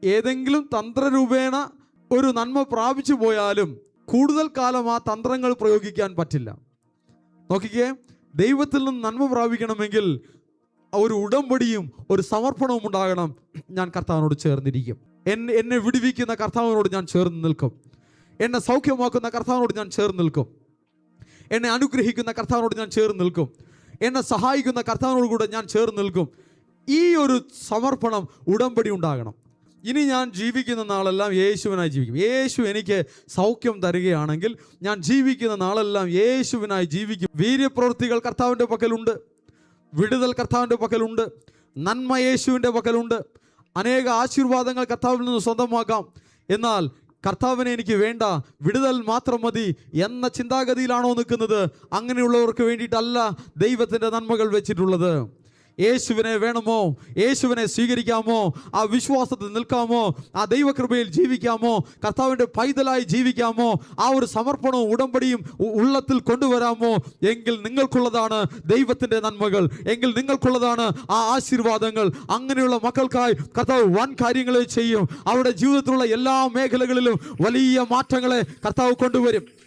ഏതെങ്കിലും തന്ത്രരൂപേണ ഒരു നന്മ പ്രാപിച്ചു പോയാലും കൂടുതൽ കാലം ആ തന്ത്രങ്ങൾ പ്രയോഗിക്കാൻ പറ്റില്ല. നോക്കിക്കേ, ദൈവത്തിൽ നിന്ന് നന്മ പ്രാപിക്കണമെങ്കിൽ ഒരു ഉടമ്പടിയും ഒരു സമർപ്പണവും ഉണ്ടാകണം. ഞാൻ കർത്താവിനോട് ചേർന്നിരിക്കും. എന്നെ വിടുവിക്കുന്ന കർത്താവിനോട് ഞാൻ ചേർന്ന് നിൽക്കും. എന്നെ സൗഖ്യമാക്കുന്ന കർത്താവിനോട് ഞാൻ ചേർന്ന് നിൽക്കും. എന്നെ അനുഗ്രഹിക്കുന്ന കർത്താവിനോട് ഞാൻ ചേർന്ന് നിൽക്കും. എന്നെ സഹായിക്കുന്ന കർത്താവിനോട് കൂടെ ഞാൻ ചേർന്ന് നിൽക്കും. ഈ ഒരു സമർപ്പണം, ഉടമ്പടി ഉണ്ടാകണം. ഇനി ഞാൻ ജീവിക്കുന്ന നാളെല്ലാം യേശുവിനായി ജീവിക്കും. യേശു എനിക്ക് സൗഖ്യം തരികയാണെങ്കിൽ ഞാൻ ജീവിക്കുന്ന നാളെല്ലാം യേശുവിനായി ജീവിക്കും. വീര്യപ്രവൃത്തികൾ കർത്താവിൻ്റെ പക്കലുണ്ട്, വിടുതൽ കർത്താവിൻ്റെ പക്കലുണ്ട്, നന്മ യേശുവിൻ്റെ പക്കലുണ്ട്, അനേക ആശീർവാദങ്ങൾ കർത്താവിൽ നിന്ന് സ്വന്തമാക്കാം. എന്നാൽ കർത്താവിനെ എനിക്ക് വേണ്ട, വിടുതൽ മാത്രം മതി എന്ന ചിന്താഗതിയിലാണോ നിൽക്കുന്നത്? അങ്ങനെയുള്ളവർക്ക് വേണ്ടിയിട്ടല്ല ദൈവത്തിൻ്റെ നന്മകൾ വെച്ചിട്ടുള്ളത്. യേശുവിനെ വേണമോ? യേശുവിനെ സ്വീകരിക്കാമോ? ആ വിശ്വാസത്തിൽ നിൽക്കാമോ? ആ ദൈവകൃപയിൽ ജീവിക്കാമോ? കർത്താവിൻ്റെ പൈതലായി ജീവിക്കാമോ? ആ ഒരു സമർപ്പണവും ഉടമ്പടിയും ഉള്ളത്തിൽ കൊണ്ടുവരാമോ? എങ്കിൽ നിങ്ങൾക്കുള്ളതാണ് ദൈവത്തിൻ്റെ നന്മകൾ, എങ്കിൽ നിങ്ങൾക്കുള്ളതാണ് ആ ആശീർവാദങ്ങൾ. അങ്ങനെയുള്ള മക്കൾക്കായി കർത്താവ് വൻ കാര്യങ്ങളെ ചെയ്യും. അവരുടെ ജീവിതത്തിലുള്ള എല്ലാ മേഖലകളിലും വലിയ മാറ്റങ്ങളെ കർത്താവ് കൊണ്ടുവരും.